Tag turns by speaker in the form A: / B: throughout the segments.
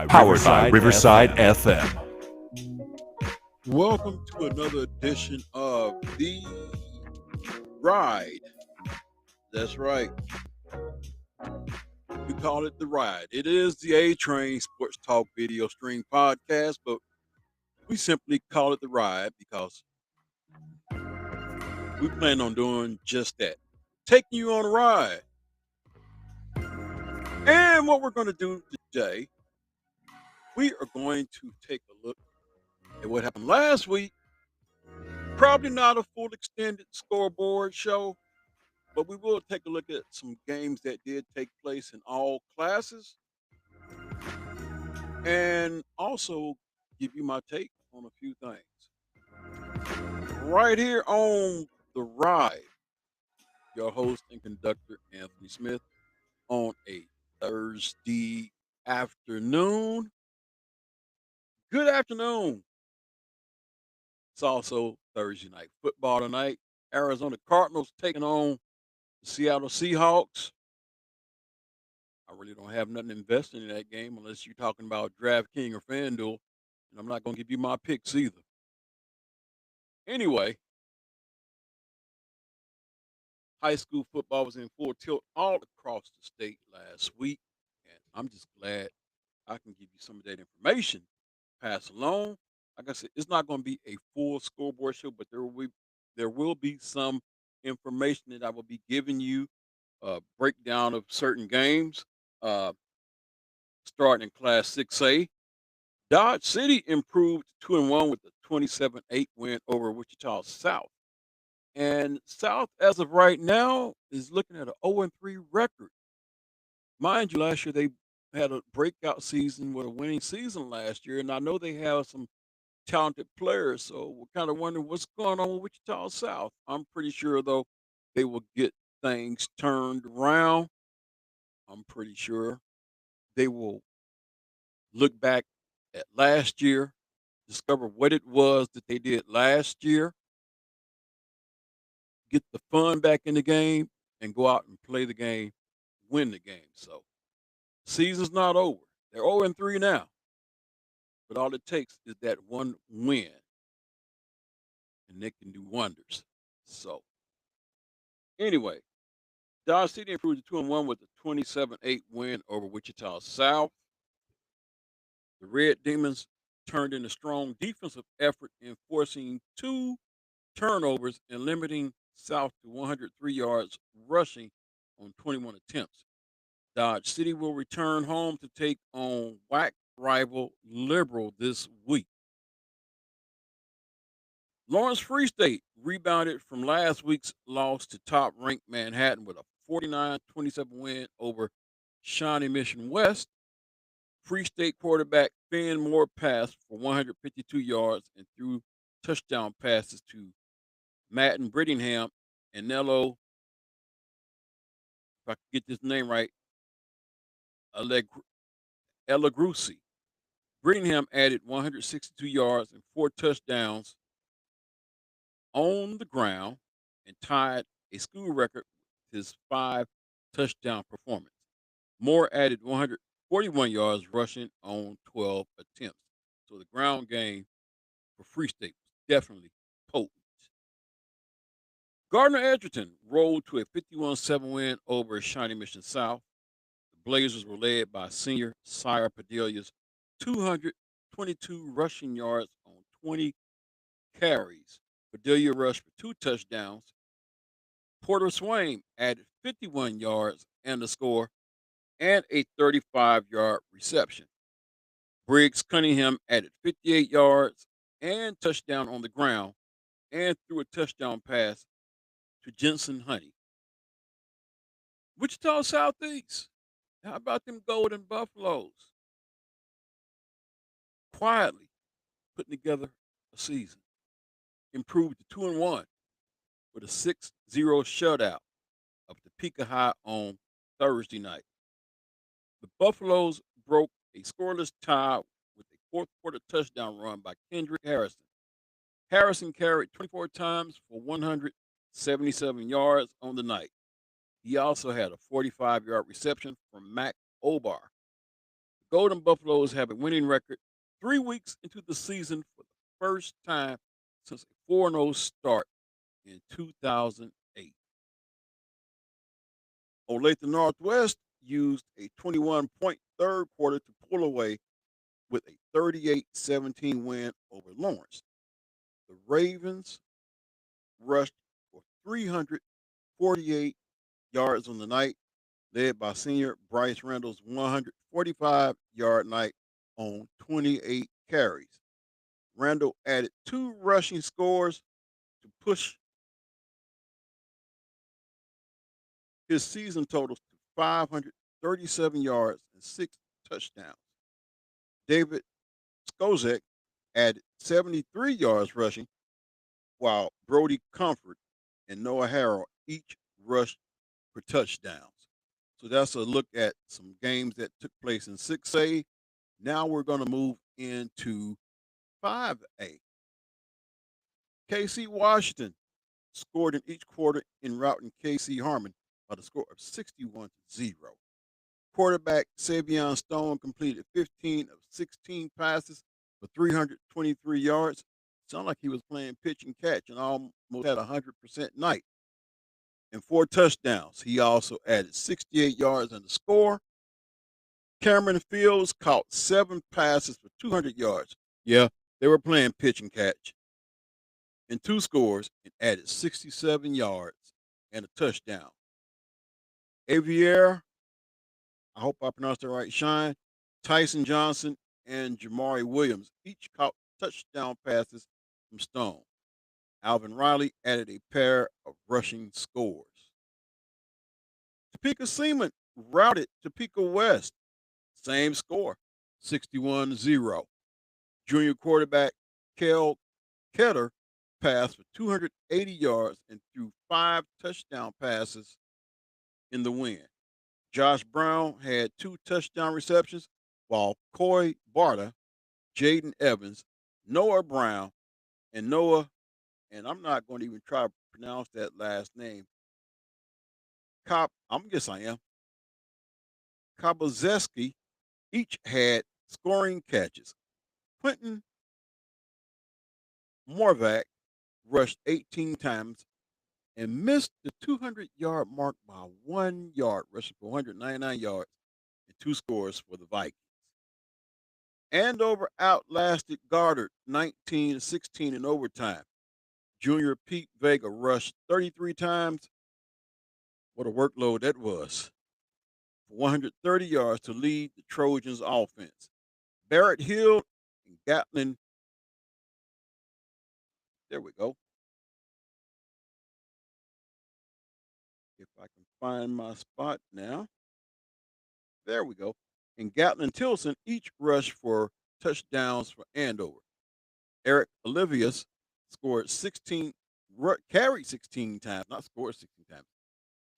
A: Powered by Riverside FM.
B: Welcome to another edition of The Ride. That's right. We call it The Ride. It is the A Train Sports Talk Video Stream Podcast, but we simply call it The Ride because we plan on doing just that. Taking you on a ride. And what we're going to do today, we are going to take a look at what happened last week. Probably not a full extended scoreboard show, but we will take a look at some games that did take place in all classes and also give you my take on a few things. Right here on The Ride, your host and conductor, Anthony Smith, on a Thursday afternoon. Good afternoon. It's also Thursday night football tonight. Arizona Cardinals taking on the Seattle Seahawks. I really don't have nothing invested in that game unless you're talking about DraftKings or FanDuel, and I'm not going to give you my picks either. Anyway, high school football was in full tilt all across the state last week, and I'm just glad I can give you some of that information, pass along. Like I said, it's not going to be a full scoreboard show, but there will be some information that I will be giving you, breakdown of certain games, uh, starting in Class 6A. Dodge City improved 2-1 with a 27-8 win over Wichita South. And South, as of right now, is looking at an 0-3 record. Mind you, last year they had a breakout season with a winning season last year, and I know they have some talented players, so we're kind of wondering what's going on with Wichita South. I'm pretty sure, though, they will get things turned around. I'm pretty sure they will look back at last year, discover what it was that they did last year, get the fun back in the game, and go out and play the game, win the game. So, season's not over. They're 0-3 now, but all it takes is that one win, and they can do wonders. So, anyway, Dodge City improved to 2-1 with a 27-8 win over Wichita South. The Red Demons turned in a strong defensive effort, enforcing 2 turnovers and limiting South to 103 yards rushing on 21 attempts. Dodge City will return home to take on WAC rival Liberal this week. Lawrence Free State rebounded from last week's loss to top-ranked Manhattan with a 49-27 win over Shawnee Mission West. Free State quarterback Finn Moore passed for 152 yards and threw touchdown passes to Madden Brittingham and Nello, if I can get this name right, Elagrusi. Brittingham added 162 yards and 4 touchdowns on the ground and tied a school record with his 5 touchdown performance. Moore added 141 yards rushing on 12 attempts. So the ground game for Free State was definitely potent. Gardner Edgerton rolled to a 51-7 win over Shawnee Mission South. The Blazers were led by senior Sire Padilha's 222 rushing yards on 20 carries. Padilla rushed for 2 touchdowns. Porter Swain added 51 yards and a score and a 35-yard reception. Briggs Cunningham added 58 yards and touchdown on the ground and threw a touchdown pass to Jensen Honey. Wichita Southeast. How about them Golden Buffaloes? quietly putting together a season. Improved to 2-1 with a 6-0 shutout of Topeka High on Thursday night. The Buffaloes broke a scoreless tie with a fourth quarter touchdown run by Kendrick Harrison. Harrison carried 24 times for 177 yards on the night. He also had a 45-yard reception from Mac Obar. The Golden Buffaloes have a winning record 3 weeks into the season for the first time since a 4-0 start in 2008. Olathe Northwest used a 21-point third quarter to pull away with a 38-17 win over Lawrence. The Ravens rushed for 348 yards on the night, led by senior Bryce Randall's 145-yard night on 28 carries. Randall added 2 rushing scores to push his season totals to 537 yards and 6 touchdowns. David Skozek added 73 yards rushing, while Brody Comfort and Noah Harrell each rushed for touchdowns. So that's a look at some games that took place in 6A. Now we're going to move into 5A. KC Washington scored in each quarter in routing KC Harmon by the score of 61-0. Quarterback Savion Stone completed 15 of 16 passes for 323 yards. Sounded like he was playing pitch and catch and almost had a 100% night. And 4 touchdowns. He also added 68 yards on the score. Cameron Fields caught 7 passes for 200 yards. Yeah, they were playing pitch and catch. And 2 scores and added 67 yards and a touchdown. Avier, I hope I pronounced that right, Shine, Tyson Johnson, and Jamari Williams each caught touchdown passes from Stone. Alvin Riley added a pair of rushing scores. Topeka Seaman routed Topeka West. Same score, 61-0. Junior quarterback Kel Ketter passed for 280 yards and threw 5 touchdown passes in the win. Josh Brown had 2 touchdown receptions, while Coy Barta, Jaden Evans, Noah Brown, and Noah, and I'm not going to even try to pronounce that last name. Guess I am. Kabazeski each had scoring catches. Quentin Morvac rushed 18 times and missed the 200-yard mark by 1 yard, rushing for 199 yards and 2 scores for the Vikings. Andover outlasted Goddard 19-16 in overtime. Junior Pete Vega rushed 33 times. What a workload that was. For 130 yards to lead the Trojans' offense. Barrett Hill and Gatlin. There we go. If I can find my spot now. There we go. And Gatlin Tilson each rushed for touchdowns for Andover. Eric Olivius scored 16, carried 16 times, not scored 16 times,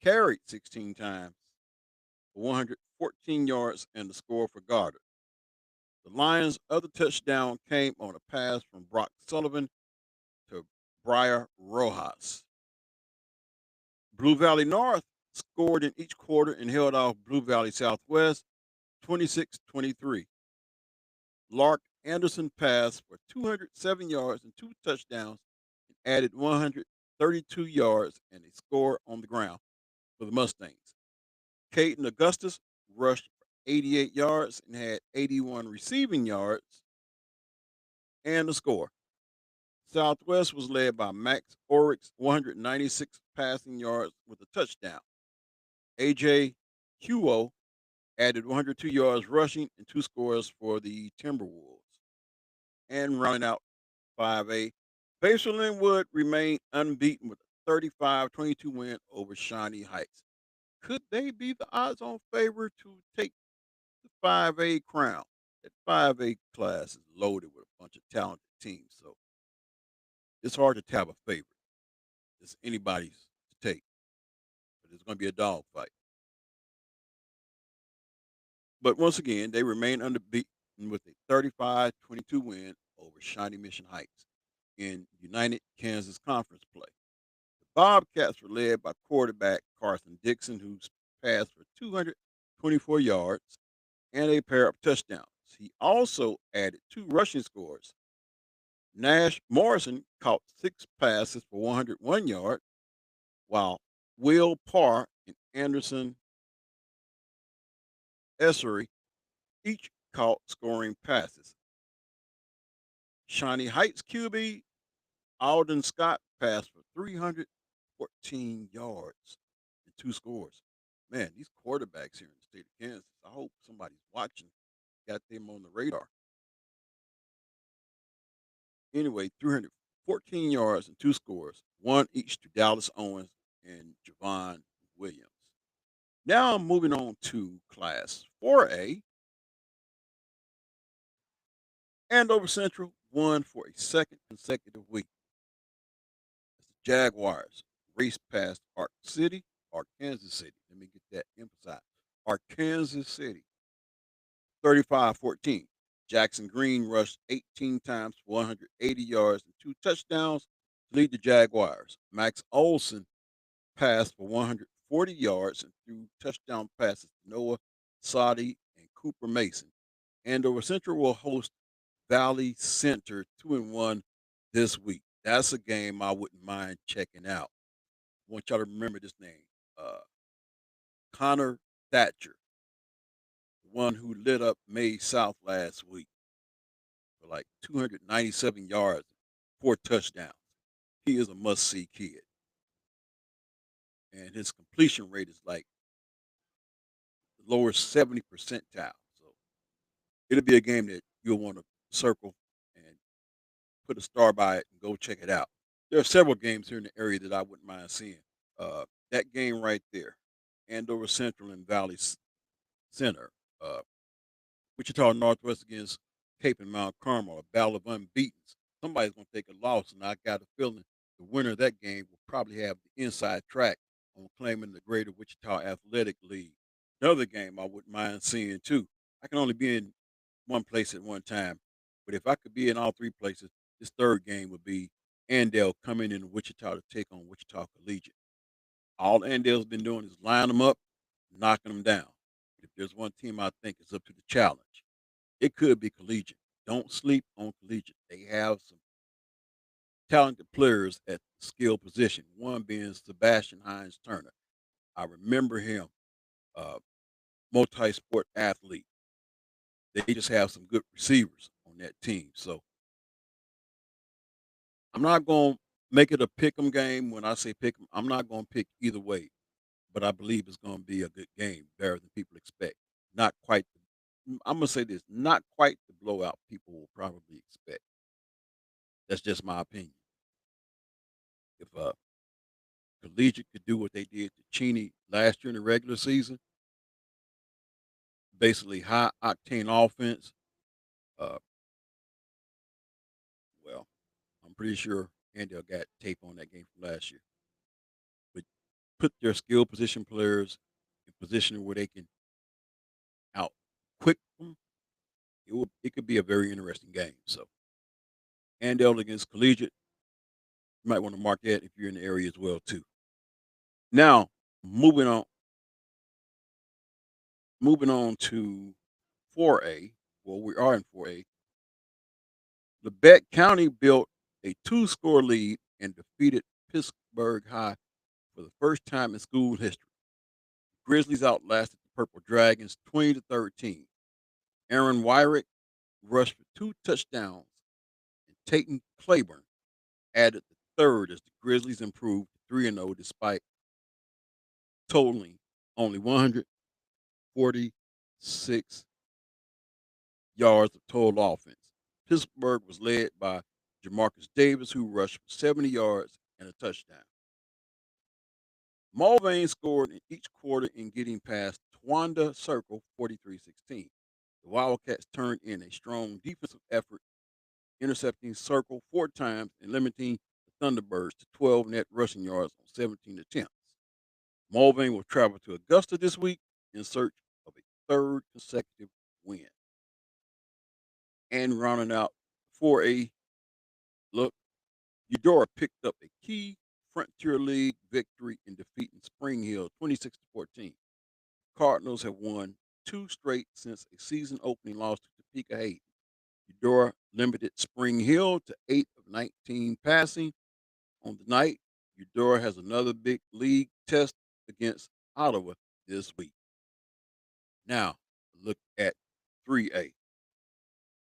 B: carried 16 times for 114 yards and the score for Goddard. The Lions' other touchdown came on a pass from Brock Sullivan to Briar Rojas. Blue Valley North scored in each quarter and held off Blue Valley Southwest 26-23. Lark Anderson passed for 207 yards and 2 touchdowns and added 132 yards and a score on the ground for the Mustangs. Caden Augustus rushed for 88 yards and had 81 receiving yards and a score. Southwest was led by Max Oryx, 196 passing yards with a touchdown. A.J. Huo added 102 yards rushing and 2 scores for the Timberwolves. And rounding out 5A, Basil Linwood remained unbeaten with a 35-22 win over Shawnee Heights. Could they be the odds-on favorite to take the 5A crown? At 5A class is loaded with a bunch of talented teams, so it's hard to have a favorite. It's anybody's to take, but it's going to be a dogfight. But once again, they remain unbeaten with a 35-22 win over Shawnee Mission Heights in United Kansas Conference play. The Bobcats were led by quarterback Carson Dixon, who's passed for 224 yards and a pair of touchdowns. He also added two rushing scores. Nash Morrison caught six passes for 101 yards, while Will Parr and Anderson Essery each caught scoring passes. Shawnee Heights QB Alden Scott passed for 314 yards and two scores. Man, these quarterbacks here in the state of Kansas, I hope somebody's watching, got them on the radar. Anyway, 314 yards and two scores, one each to Dallas Owens and Javon Williams. Now I'm moving on to Class 4A. Andover Central won for a second consecutive week. As the Jaguars raced past Arkansas City. Let me get that emphasized. Arkansas City, 35-14. Jackson Green rushed 18 times for 180 yards and two touchdowns to lead the Jaguars. Max Olson passed for 140 yards and threw touchdown passes to Noah Sadi and Cooper Mason. Andover Central will host Valley Center 2-1 this week. That's a game I wouldn't mind checking out. I want y'all to remember this name. Connor Thatcher, the one who lit up May South last week for like 297 yards, four touchdowns. He is a must-see kid. And his completion rate is like the lower 70 percentile. So it'll be a game that you'll want to circle and put a star by it and go check it out. There are several games here in the area that I wouldn't mind seeing. That game right there, Andover Central and Valley Center. Wichita Northwest against Cape and Mount Carmel, a battle of unbeatens. Somebody's going to take a loss, and I got a feeling the winner of that game will probably have the inside track on claiming the Greater Wichita Athletic League. Another game I wouldn't mind seeing too. I can only be in one place at one time, but if I could be in all three places, this third game would be Andale coming into Wichita to take on Wichita Collegiate. All Andale's been doing is lining them up, knocking them down. If there's one team I think is up to the challenge, it could be Collegiate. Don't sleep on Collegiate. They have some talented players at the skill position, one being Sebastian Hines Turner. I remember him, multi sport athlete. They just have some good receivers on that team. So I'm not going to make it a pick 'em game. When I say pick 'em, I'm not going to pick either way, but I believe it's going to be a good game, better than people expect. Not quite, I'm going to say this, not quite the blowout people will probably expect. That's just my opinion. If Collegiate could do what they did to Cheney last year in the regular season, basically high octane offense, uh, well, I'm pretty sure Andale got tape on that game from last year. But put their skill position players in position where they can out quick them, it could be a very interesting game. So Andale against Collegiate, you might want to mark that if you're in the area as well too. Now, moving on to 4A. Well, we are in 4A. Labette County built a two-score lead and defeated Pittsburgh High for the first time in school history. Grizzlies outlasted the Purple Dragons 20-13. Aaron Wyrick rushed for two touchdowns, and Tayton Claiborne added the third as the Grizzlies improved to 3-0 despite totaling only 146 yards of total offense. Pittsburgh was led by Jamarcus Davis, who rushed for 70 yards and a touchdown. Mulvane scored in each quarter in getting past Towanda Circle 43-16. The Wildcats turned in a strong defensive effort, intercepting Circle 4 times and limiting the Thunderbirds to 12 net rushing yards on 17 attempts. Mulvane will travel to Augusta this week in search of a third consecutive win. And rounding out 4A, look, Eudora picked up a key Frontier League victory in defeating Spring Hill 26-14. Cardinals have won 2 straight since a season opening loss to Topeka Hayden. Eudora limited Spring Hill to 8 of 19 passing. On the night, Eudora has another big league test against Ottawa this week. Now, look at 3A.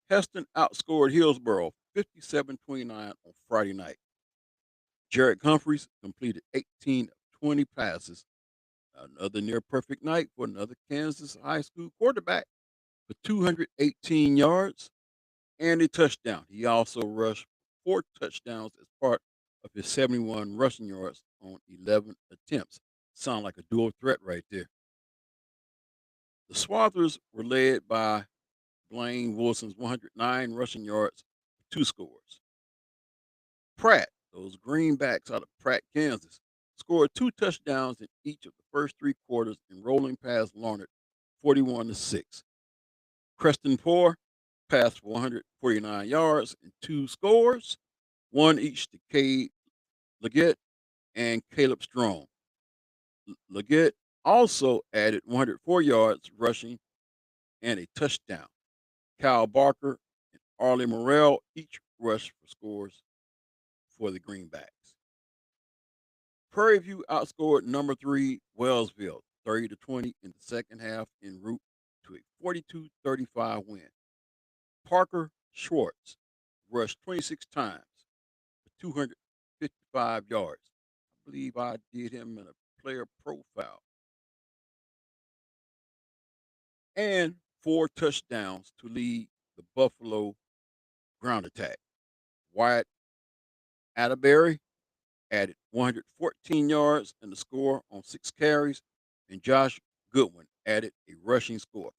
B: Heston outscored Hillsboro 57-29 on Friday night. Jared Humphreys completed 18 of 20 passes. Another near perfect night for another Kansas high school quarterback for 218 yards and a touchdown. He also rushed 4 touchdowns as part of his 71 rushing yards on 11 attempts. Sound like a dual threat right there. The Swathers were led by Blaine Wilson's 109 rushing yards, 2 scores. Pratt, those greenbacks out of Pratt, Kansas, scored 2 touchdowns in each of the first 3 quarters and rolling past Larned 41-6. Creston Poor passed for 149 yards and 2 scores, one each to Cade Leggett and Caleb Strong. Leggett also added 104 yards rushing and a touchdown. Kyle Barker and Arlie Morrell each rushed for scores for the Greenbacks. Prairie View outscored number 3 Wellsville 30-20 in the second half en route to a 42-35 win. Parker Schwartz rushed 26 times for 255 yards. I believe I did him in a player profile. And 4 touchdowns to lead the Buffalo ground attack. Wyatt Atterbury added 114 yards and the score on 6 carries, and Josh Goodwin added a rushing score.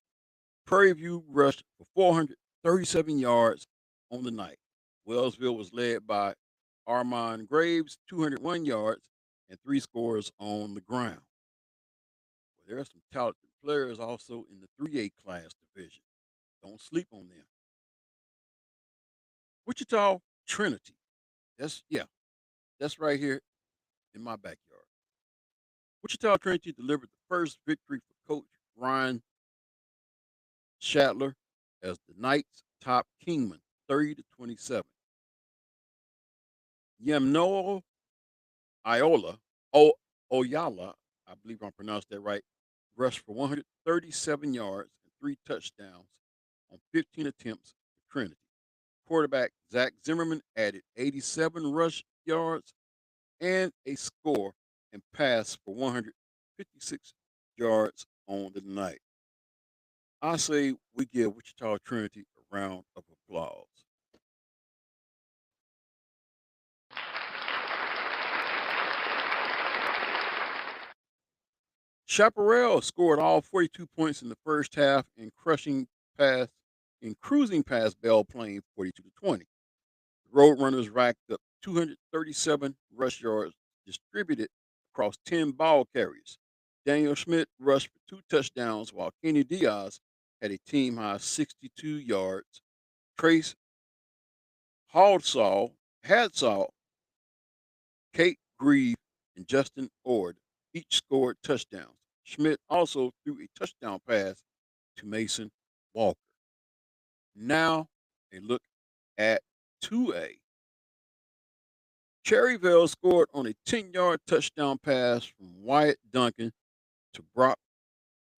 B: Prairie View rushed for 437 yards on the night. Wellsville was led by Armand Graves, 201 yards and 3 scores on the ground. Well, there are some talented players also in the 3A class division. Don't sleep on them. Wichita Trinity. That's right here in my backyard. Wichita Trinity delivered the first victory for Coach Ryan Shatler as the Knights topped Kingman 30-27. Yamnoa Oyala, I believe I pronounced that right, rushed for 137 yards and 3 touchdowns on 15 attempts for Trinity. Quarterback Zach Zimmerman added 87 rush yards and a score and passed for 156 yards on the night. I say we give Wichita Trinity a round of applause. Chaparral scored all 42 points in the first half in cruising past Belle Plaine 42-20. The Roadrunners racked up 237 rush yards distributed across 10 ball carriers. Daniel Schmidt rushed for 2 touchdowns while Kenny Diaz had a team high 62 yards. Trace Hadsall, Kate Grieve, and Justin Ord each scored touchdowns. Schmidt also threw a touchdown pass to Mason Walker. Now, a look at 2A. Cherryville scored on a 10-yard touchdown pass from Wyatt Duncan to Brock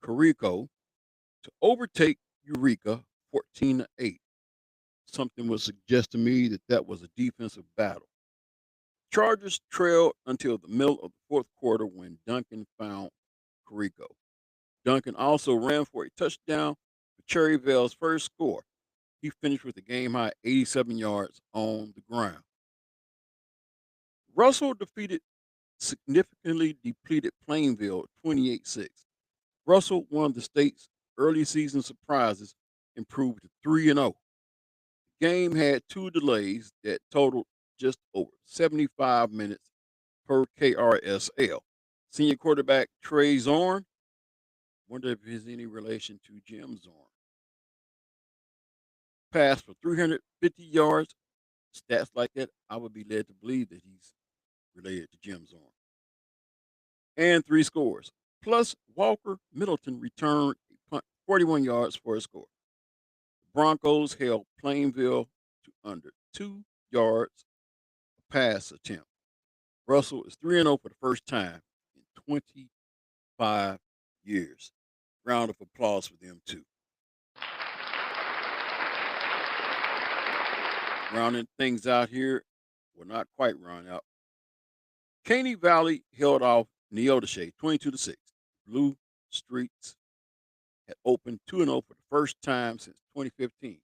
B: Carrico to overtake Eureka 14-8. Something would suggest to me that was a defensive battle. Chargers trailed until the middle of the fourth quarter when Duncan found Carrico. Duncan also ran for a touchdown for Cherryville's first score. He finished with a game-high 87 yards on the ground. Russell defeated significantly depleted Plainville 28-6. Russell, one of the state's early season surprises, improved to 3-0. The game had two delays that totaled just over 75 minutes per KRSL. Senior quarterback Trey Zorn, wonder if there's any relation to Jim Zorn, passed for 350 yards. Stats like that, I would be led to believe that he's related to Jim Zorn. And three scores. Plus, Walker Middleton returned a punt 41 yards for a score. The Broncos held Plainville to under 2 yards a pass attempt. Russell is 3-0 for the first time in 25 years. Round of applause for them, too. Rounding things out here, well, not quite round out. Caney Valley held off Neodesha 22-6. Blue Streets had opened 2-0 for the first time since 2015.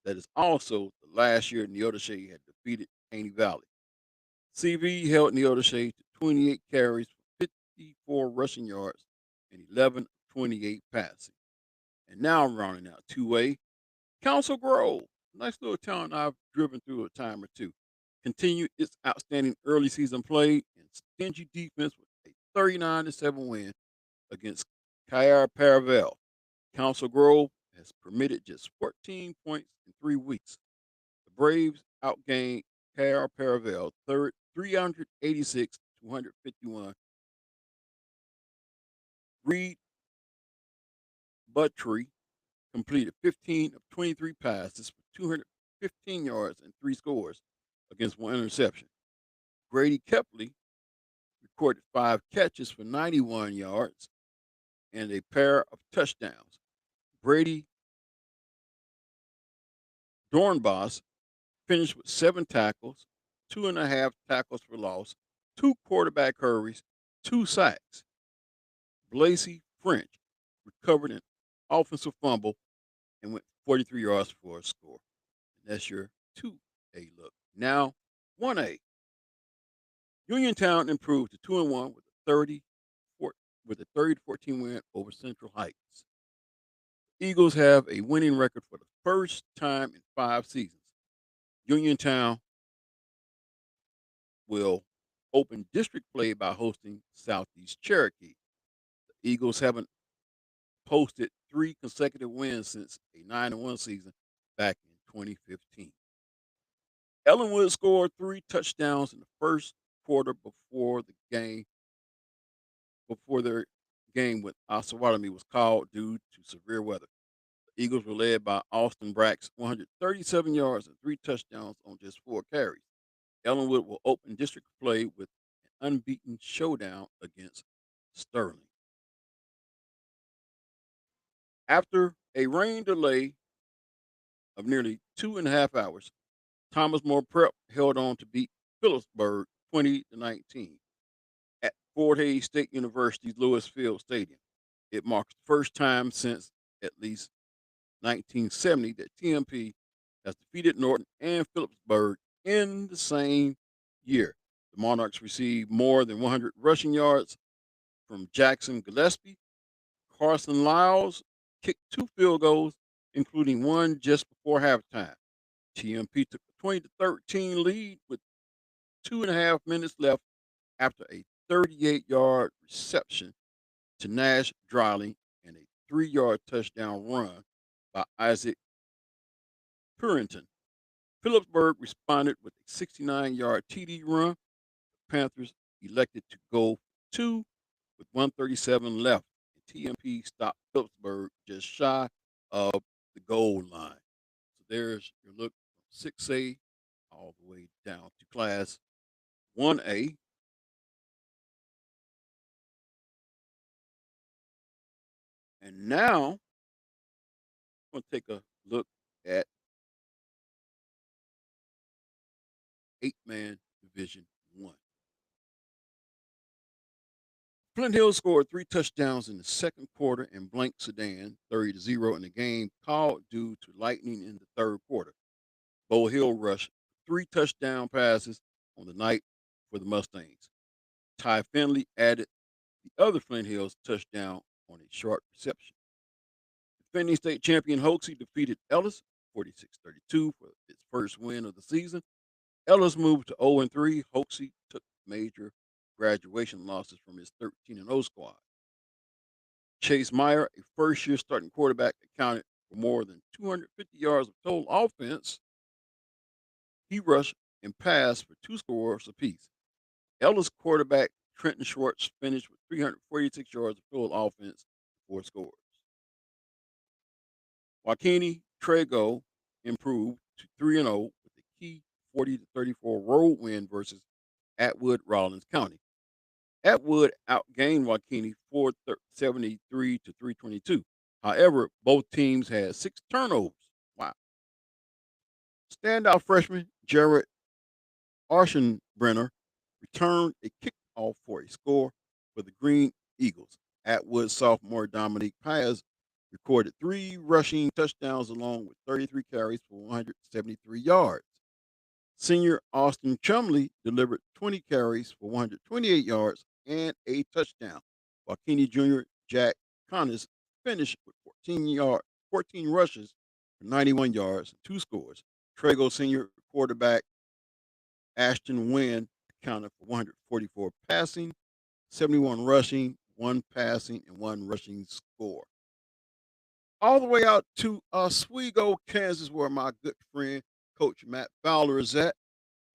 B: That is also the last year Neodesha had defeated Caney Valley. CV held Neodesha to 28 carries for 54 rushing yards and 11 of 28 passing. And now rounding out 2A, Council Grove, nice little town I've driven through a time or two, continued its outstanding early season play and stingy defense with a 39-7 win against Kayar Paravel. Council Grove has permitted just 14 points in 3 weeks. The Braves outgained Kayar Paravel 386-251. Reed Buttrey completed 15 of 23 passes for 215 yards and 3 scores against 1 interception. Grady Kepley recorded 5 catches for 91 yards and a pair of touchdowns. Brady Dornbos finished with 7 tackles, 2.5 tackles for loss, 2 quarterback hurries, 2 sacks. Blasey French recovered an offensive fumble and went 43 yards for a score. And that's your 2A look. Now, 1A. Uniontown improved to 2-1 with a 30-14 win over Central Heights. Eagles have a winning record for the first time in 5 seasons. Uniontown will open district play by hosting Southeast Cherokee. The Eagles haven't posted 3 consecutive wins since a 9-1 season back in 2015. Ellenwood scored 3 touchdowns in the first quarter before their game with Osawatomie was called due to severe weather. The Eagles were led by Austin Brax, 137 yards and 3 touchdowns on just 4 carries. Ellenwood will open district play with an unbeaten showdown against Sterling. After a rain delay of nearly 2.5 hours, Thomas More Prep held on to beat Phillipsburg 20-19 at Fort Hays State University's Lewis Field Stadium. It marks the first time since at least 1970 that TMP has defeated Norton and Phillipsburg in the same year. The Monarchs received more than 100 rushing yards from Jackson Gillespie. Carson Lyles kicked 2 field goals, including one just before halftime. TMP took a 20-13 lead with 2.5 minutes left after a 38-yard reception to Nash Dryling and a 3-yard touchdown run by Isaac Purinton. Phillipsburg responded with a 69-yard TD run. The Panthers elected to go 2 with 137 left, and TMP stopped Phillipsburg just shy of the goal line. So there's your look from 6A all the way down to Class 1A. And now, I'm going to take a look at 8-man Division 1. Flint Hill scored 3 touchdowns in the second quarter and blanked Sedan 30-0 in the game called due to lightning in the third quarter. Bo Hill rushed 3 touchdown passes on the night for the Mustangs. Ty Finley added the other Flint Hills touchdown on a short reception. Defending state champion Hoxie defeated Ellis 46-32 for its first win of the season. Ellis moved to 0-3. Hoxie took major graduation losses from his 13-0 squad. Chase Meyer, a first-year starting quarterback, accounted for more than 250 yards of total offense. He rushed and passed for 2 scores apiece. Ellis quarterback Trenton Schwartz finished with 346 yards of total offense, 4 scores. Joaquini Trego improved to 3-0 with a key 40-34 road win versus Atwood Rawlins County. Atwood outgained Joaquini 473 to 322. However, both teams had 6 turnovers. Wow. Standout freshman Jared Arschenbrenner returned a kickoff for a score for the Green Eagles. Atwood sophomore Dominique Paz recorded 3 rushing touchdowns along with 33 carries for 173 yards. Senior Austin Chumley delivered 20 carries for 128 yards and a touchdown. Joaquini Jr. Jack Connors finished with 14 rushes for 91 yards and 2 scores. Trego Senior quarterback Ashton Wynn accounted for 144 passing, 71 rushing, 1 passing, and 1 rushing score. All the way out to Oswego, Kansas, where my good friend Coach Matt Fowler is at,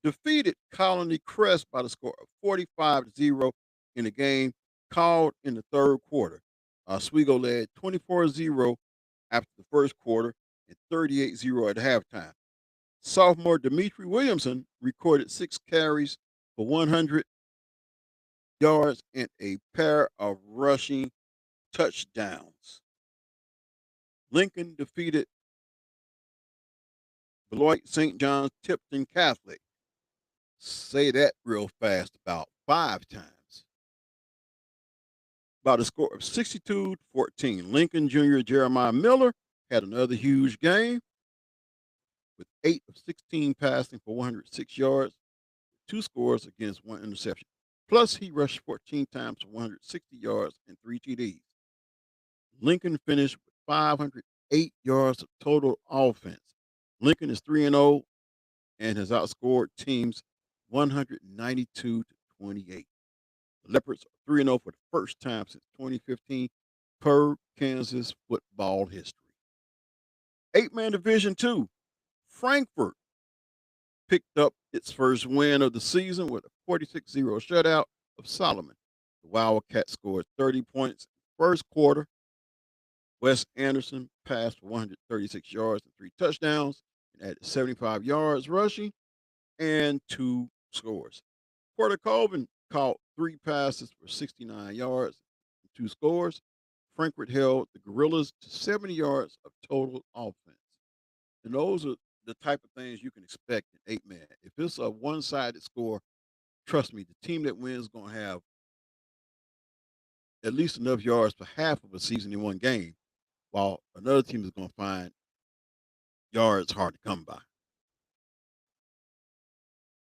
B: defeated Colony Crest by the score of 45-0 in a game called in the third quarter. Oswego led 24-0 after the first quarter and 38-0 at halftime. Sophomore Dimitri Williamson recorded 6 carries for 100 yards and a pair of rushing touchdowns. Lincoln defeated Beloit St. John's Tipton Catholic. Say that real fast about 5 times. By the score of 62-14. Lincoln Jr. Jeremiah Miller had another huge game with 8 of 16 passing for 106 yards, 2 scores against 1 interception. Plus, he rushed 14 times for 160 yards and 3 TDs. Lincoln finished with 508 yards of total offense. Lincoln is 3-0 and has outscored teams 192-28. The Leopards are 3-0 for the first time since 2015 per Kansas football history. 8-man Division II. Frankfort picked up its first win of the season with a 46-0 shutout of Solomon. The Wildcats scored 30 points in the first quarter. Wes Anderson passed for 136 yards and 3 touchdowns and added 75 yards rushing and 2 scores. Porter Colvin caught 3 passes for 69 yards and 2 scores. Frankfort held the Gorillas to 70 yards of total offense. And those are the type of things you can expect in 8-man. If it's a one-sided score, trust me, the team that wins is going to have at least enough yards for half of a season in one game, while another team is going to find yards hard to come by.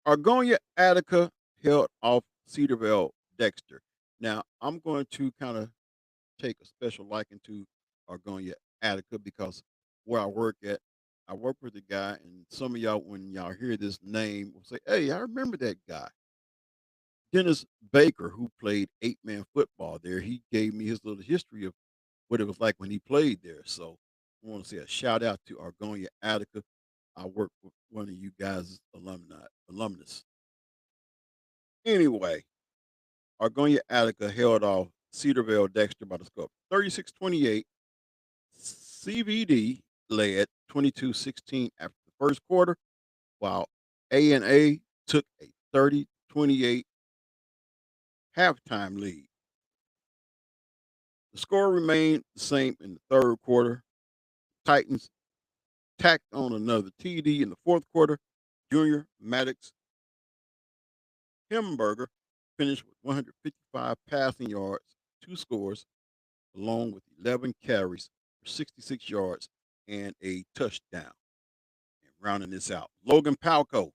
B: Argonia Attica held off Cedarville Dexter. Now, I'm going to kind of take a special liking to Argonia Attica because where I work at, I work with a guy, and some of y'all, when y'all hear this name, will say, hey, I remember that guy. Dennis Baker, who played 8-man football there, he gave me his little history of what it was like when he played there. So I want to say a shout out to Argonia Attica. I work with one of you guys' alumnus. Anyway, Argonia Attica held off Cedarville Dexter by the score of 36-28. CVD led 22-16 after the first quarter, while A&A took a 30-28 halftime lead. The score remained the same in the third quarter. Titans tacked on another TD in the fourth quarter. Junior Maddox Hemberger finished with 155 passing yards, 2 scores, along with 11 carries for 66 yards and a touchdown. And rounding this out, Logan Palco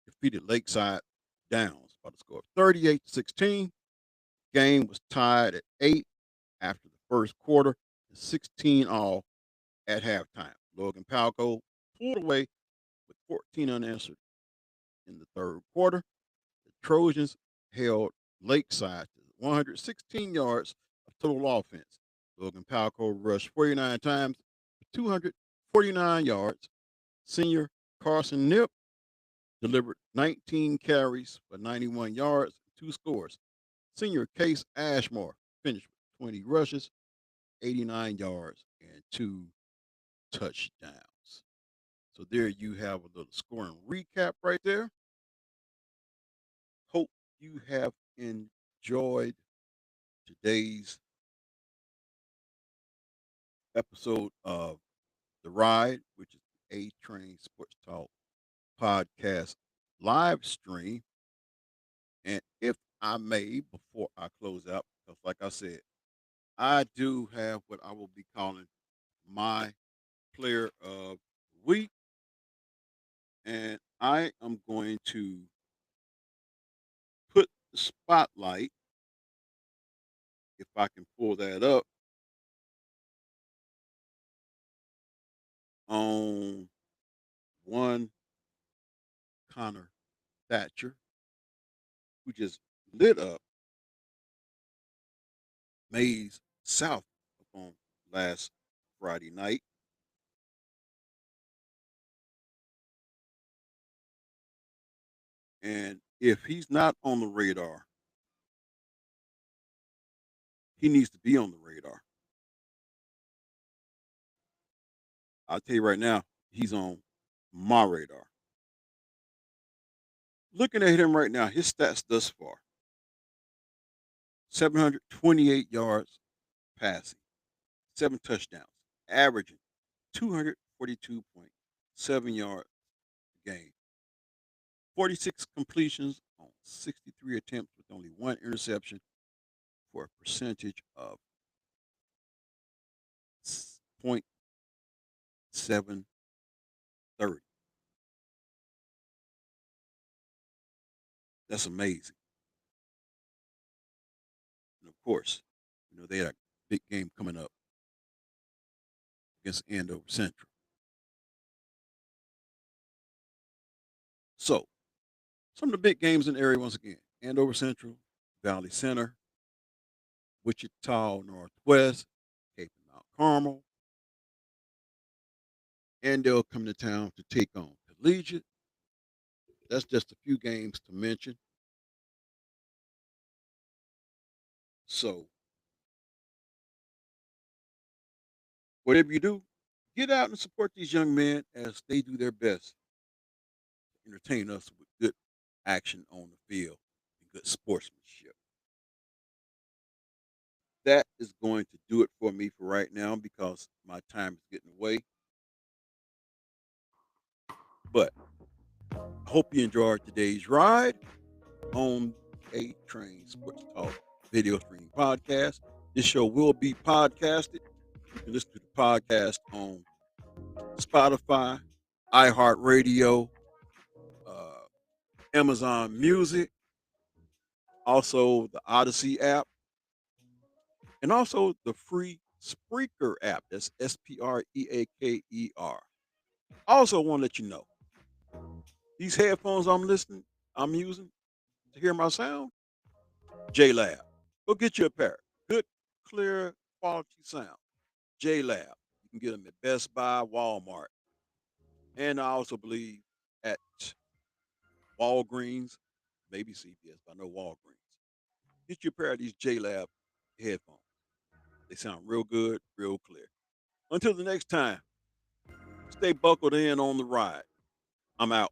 B: defeated Lakeside Downs by the score of 38-16. Game was tied at 8 after the first quarter, 16 all at halftime. Logan Palco pulled away with 14 unanswered in the third quarter. The Trojans held Lakeside to 116 yards of total offense. Logan Palco rushed 49 times for 249 yards. Senior Carson Nip delivered 19 carries for 91 yards, two scores. Senior Case Ashmore finished with 20 rushes, 89 yards, and two touchdowns. So there you have a little scoring recap right there. Hope you have enjoyed today's episode of The Ride, which is the A Train Sports Talk podcast live stream. And if I may, before I close out, because like I said, I do have what I will be calling my player of the week. And I am going to put the spotlight, if I can pull that up, on one Connor Thatcher, who just lit up Mays South on last Friday night. And if he's not on the radar, he needs to be on the radar. I'll tell you right now, he's on my radar. Looking at him right now, his stats thus far: 728 yards passing, 7 touchdowns, averaging 242.7 yards a game, 46 completions on 63 attempts with only one interception, for a percentage of .730. That's amazing. And of course, they had a big game coming up against Andover Central. So, some of the big games in the area once again: Andover Central, Valley Center, Wichita Northwest, Cape and Mount Carmel. And they'll come to town to take on Collegiate. That's just a few games to mention. So, whatever you do, get out and support these young men as they do their best to entertain us with good action on the field and good sportsmanship. That is going to do it for me for right now because my time is getting away. But I hope you enjoyed today's ride on A Train Sports Talk video streaming podcast. This show will be podcasted. You can listen to the podcast on Spotify, iHeartRadio, Amazon Music, also the Odyssey app, and also the free Spreaker app. That's Spreaker. Also, want to let you know these headphones I'm using to hear my sound, JLab. Go get you a pair. Good, clear, quality sound. JLab. You can get them at Best Buy, Walmart, and I also believe at Walgreens, maybe CVS, but I know Walgreens. Get you a pair of these JLab headphones. They sound real good, real clear. Until the next time, stay buckled in on the ride. I'm out.